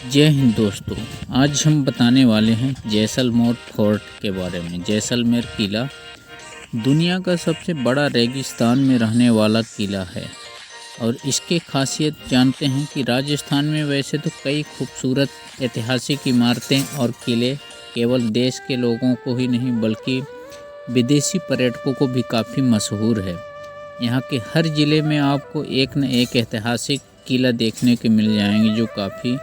जय हिंद दोस्तों। आज हम बताने वाले हैं जैसलमेर फोर्ट के बारे में। जैसलमेर किला दुनिया का सबसे बड़ा रेगिस्तान में रहने वाला किला है और इसके खासियत जानते हैं कि राजस्थान में वैसे तो कई खूबसूरत ऐतिहासिक इमारतें और किले केवल देश के लोगों को ही नहीं बल्कि विदेशी पर्यटकों को भी काफ़ी मशहूर है। यहाँ के हर ज़िले में आपको एक न एक ऐतिहासिक किला देखने को मिल जाएंगे जो काफ़ी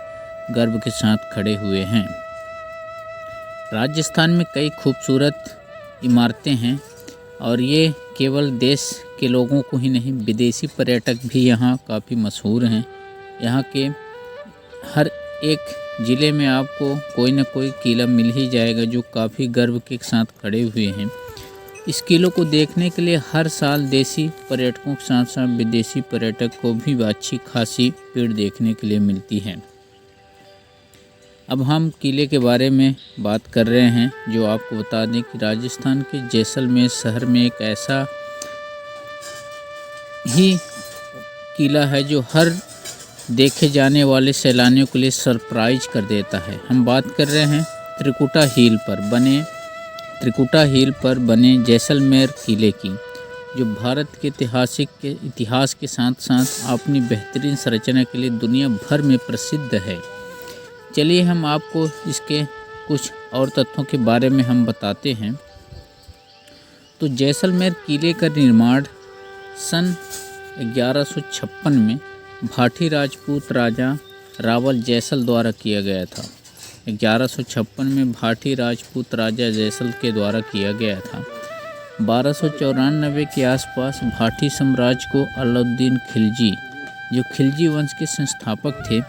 गर्व के साथ खड़े हुए हैं। राजस्थान में कई खूबसूरत इमारतें हैं और ये केवल देश के लोगों को ही नहीं विदेशी पर्यटक भी यहाँ काफ़ी मशहूर हैं। यहाँ के हर एक ज़िले में आपको कोई न कोई किला मिल ही जाएगा जो काफ़ी गर्व के साथ खड़े हुए हैं। इस किलों को देखने के लिए हर साल देसी पर्यटकों के साथ साथ विदेशी पर्यटक को भी अच्छी खासी भीड़ देखने के लिए मिलती है। अब हम किले के बारे में बात कर रहे हैं जो आपको बता दें कि राजस्थान के जैसलमेर शहर में एक ऐसा ही किला है जो हर देखे जाने वाले सैलानियों के लिए सरप्राइज कर देता है। हम बात कर रहे हैं त्रिकुटा हिल पर बने जैसलमेर किले की, जो भारत के इतिहास के साथ साथ अपनी बेहतरीन संरचना के लिए दुनिया भर में प्रसिद्ध है। चलिए हम आपको इसके कुछ और तथ्यों के बारे में हम बताते हैं। तो जैसलमेर किले का निर्माण सन 1156 में भाटी राजपूत राजा रावल जैसल द्वारा किया गया था। 1156 में भाटी राजपूत राजा जैसल के द्वारा किया गया था। 1294 के आसपास भाटी साम्राज्य को अलाउद्दीन खिलजी, जो खिलजी वंश के संस्थापक थे,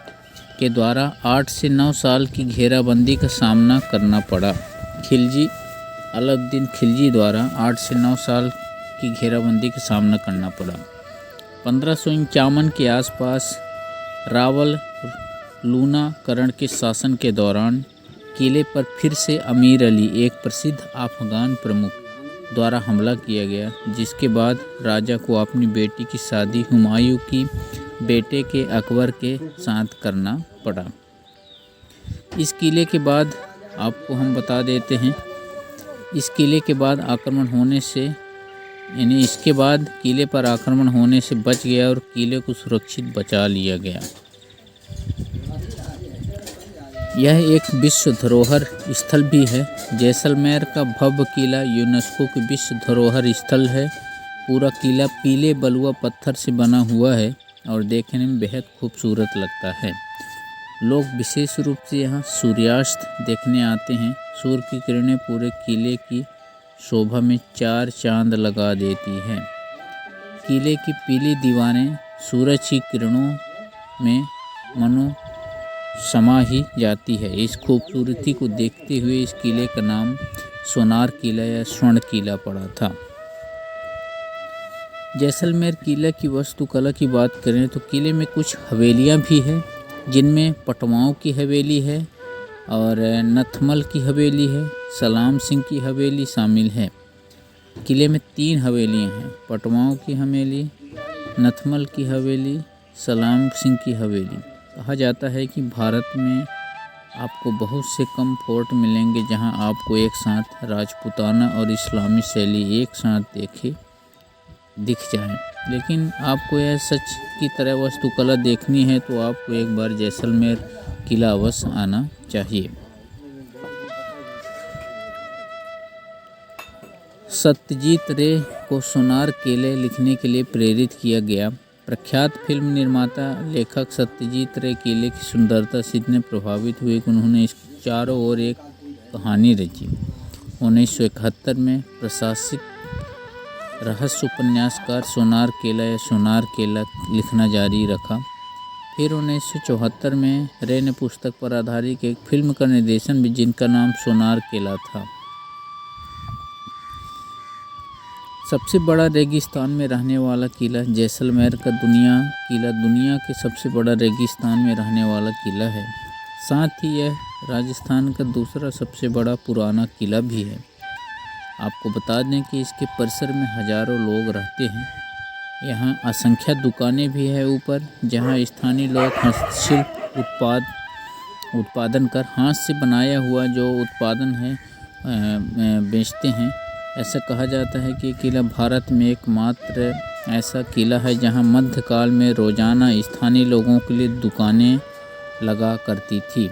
के द्वारा 8 से 9 साल की घेराबंदी का सामना करना पड़ा। अलाउद्दीन खिलजी द्वारा 8 से 9 साल की घेराबंदी का सामना करना पड़ा। 1551 के आसपास रावल लूनाकरण के शासन के दौरान किले पर फिर से अमीर अली, एक प्रसिद्ध अफगान प्रमुख, द्वारा हमला किया गया, जिसके बाद राजा को अपनी बेटी की शादी हुमायूं की बेटे के अकबर के साथ करना पड़ा। इस किले के बाद आपको हम बता देते हैं, इस किले के बाद आक्रमण होने से इसके बाद किले पर आक्रमण होने से बच गया और किले को सुरक्षित बचा लिया गया। यह एक विश्व धरोहर स्थल भी है। जैसलमेर का भव्य किला यूनेस्को के विश्व धरोहर स्थल है। पूरा किला पीले बलुआ पत्थर से बना हुआ है और देखने में बेहद खूबसूरत लगता है। लोग विशेष रूप से यहाँ सूर्यास्त देखने आते हैं। सूर्य की किरणें पूरे किले की शोभा में 4 चांद लगा देती हैं। किले की पीली दीवारें सूरज की किरणों में मनो समा ही जाती है। इस खूबसूरती को देखते हुए इस किले का नाम सोनार किला या स्वर्ण किला पड़ा था। जैसलमेर किला की वास्तुकला की बात करें तो किले में कुछ हवेलियां भी हैं, जिनमें पटवाओं की हवेली है और नथमल की हवेली है, सलाम सिंह की हवेली शामिल है। किले में 3 हवेलियां हैं, पटवाओं की हवेली, नथमल की हवेली, सलाम सिंह की हवेली। कहा जाता है कि भारत में आपको बहुत से कम फोर्ट मिलेंगे जहां आपको एक साथ राजपूताना और इस्लामी शैली एक साथ दिख जाए, लेकिन आपको यह सच की तरह वास्तुकला देखनी है तो आपको एक बार जैसलमेर किला अवश्य आना चाहिए। सत्यजीत रे को सोनार किले लिखने के लिए प्रेरित किया गया। प्रख्यात फिल्म निर्माता लेखक सत्यजीत रे किले की सुंदरता से इतने प्रभावित हुए कि उन्होंने इस चारों ओर एक कहानी रची। 1971 में प्रशासक रहस्य उपन्यासकार सोनार किला या सोनार किला लिखना जारी रखा। फिर 1974 में रे ने पुस्तक पर आधारित एक फिल्म का निर्देशन भी, जिनका नाम सोनार किला था। सबसे बड़ा रेगिस्तान में रहने वाला किला जैसलमेर का दुनिया के सबसे बड़ा रेगिस्तान में रहने वाला किला है। साथ ही यह राजस्थान का दूसरा सबसे बड़ा पुराना किला भी है। आपको बता दें कि इसके परिसर में हजारों लोग रहते हैं। यहाँ असंख्य दुकानें भी है ऊपर, जहाँ स्थानीय लोग हस्तशिल्प उत्पाद उत्पादन कर हाथ से बनाया हुआ जो उत्पादन है बेचते हैं। ऐसा कहा जाता है कि किला भारत में एकमात्र ऐसा किला है जहां मध्यकाल में रोजाना स्थानीय लोगों के लिए दुकानें लगा करती थी,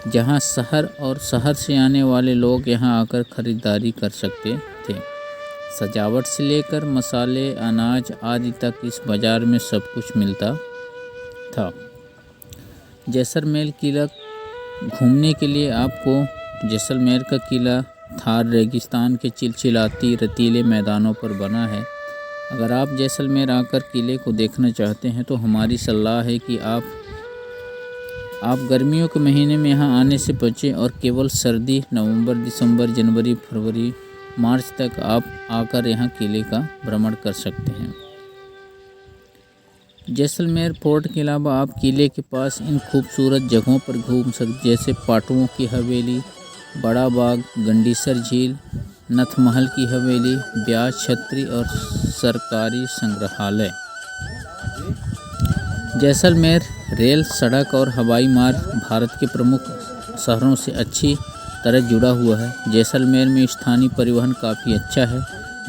जहां शहर और शहर से आने वाले लोग यहां आकर खरीदारी कर सकते थे। सजावट से लेकर मसाले, अनाज आदि तक इस बाजार में सब कुछ मिलता था। जैसलमेर किला घूमने के लिए आपको जैसलमेर का किला थार रेगिस्तान के चिलचिलाती रेतीले मैदानों पर बना है। अगर आप जैसलमेर आकर किले को देखना चाहते हैं तो हमारी सलाह है कि आप गर्मियों के महीने में यहाँ आने से बचें और केवल सर्दी नवंबर, दिसंबर, जनवरी, फरवरी, मार्च तक आप आकर यहाँ किले का भ्रमण कर सकते हैं। जैसलमेर फोर्ट के अलावा आप किले के पास इन खूबसूरत जगहों पर घूम सकते जैसे पाटुओं की हवेली, बड़ा बाग, गंडीसर झील, नथमहल की हवेली, ब्याज छतरी और सरकारी संग्रहालय। जैसलमेर रेल, सड़क और हवाई मार्ग भारत के प्रमुख शहरों से अच्छी तरह जुड़ा हुआ है। जैसलमेर में स्थानीय परिवहन काफ़ी अच्छा है।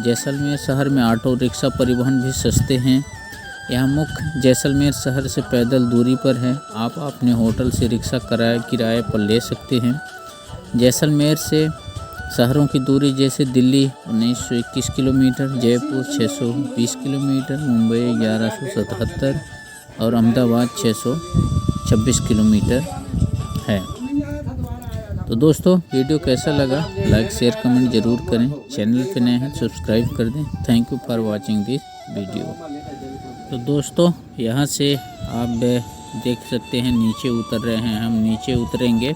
जैसलमेर शहर में ऑटो रिक्शा परिवहन भी सस्ते हैं। यह मुख्य जैसलमेर शहर से पैदल दूरी पर है। आप अपने होटल से रिक्शा किराए पर ले सकते हैं। जैसलमेर से शहरों की दूरी जैसे दिल्ली 1921 किलोमीटर, जयपुर 620 किलोमीटर, मुंबई 1177 और अहमदाबाद 626 किलोमीटर है। तो दोस्तों वीडियो कैसा लगा लाइक शेयर कमेंट ज़रूर करें। चैनल पे नए हैं सब्सक्राइब कर दें। Thank you for watching this video. तो दोस्तों यहाँ से आप देख सकते हैं नीचे उतर रहे हैं, हम नीचे उतरेंगे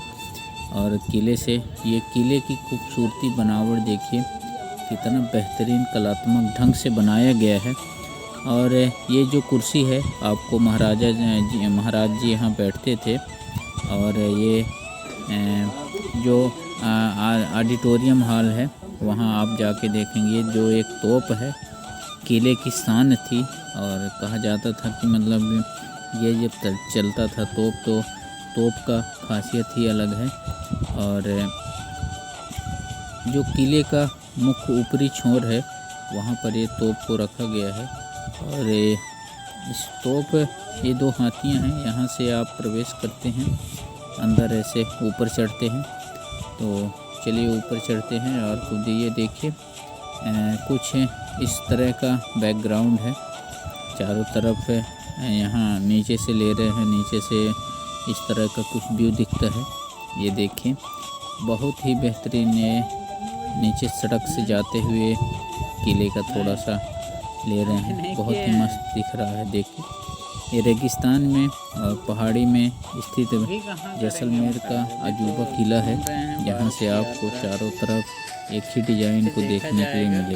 और किले से ये किले की खूबसूरती बनावट देखिए कितना बेहतरीन कलात्मक ढंग से बनाया गया है। और ये जो कुर्सी है आपको महाराज जी यहाँ बैठते थे। और ये जो ऑडिटोरियम हॉल है वहाँ आप जाके देखेंगे जो एक तोप है किले की शान थी। और कहा जाता था कि मतलब ये जब चलता था तोप तो तोप का खासियत ही अलग है। और जो किले का मुख्य ऊपरी छोर है वहाँ पर ये तोप को रखा गया है। और इस तोप ये 2 हाथियाँ हैं, यहाँ से आप प्रवेश करते हैं अंदर ऐसे ऊपर चढ़ते हैं। तो चलिए ऊपर चढ़ते हैं और खुद ये देखिए कुछ इस तरह का बैकग्राउंड है। चारों तरफ यहाँ नीचे से ले रहे हैं, नीचे से इस तरह का कुछ व्यू दिखता है। ये देखिए बहुत ही बेहतरीन ये नीचे सड़क से जाते हुए किले का थोड़ा सा ले रहे हैं, बहुत ही मस्त दिख रहा है। देखिए ये रेगिस्तान में और पहाड़ी में स्थित जैसलमेर का अजूबा किला है, जहाँ से आपको चारों तरफ एक ही डिज़ाइन को देखने के लिए मिलेगा।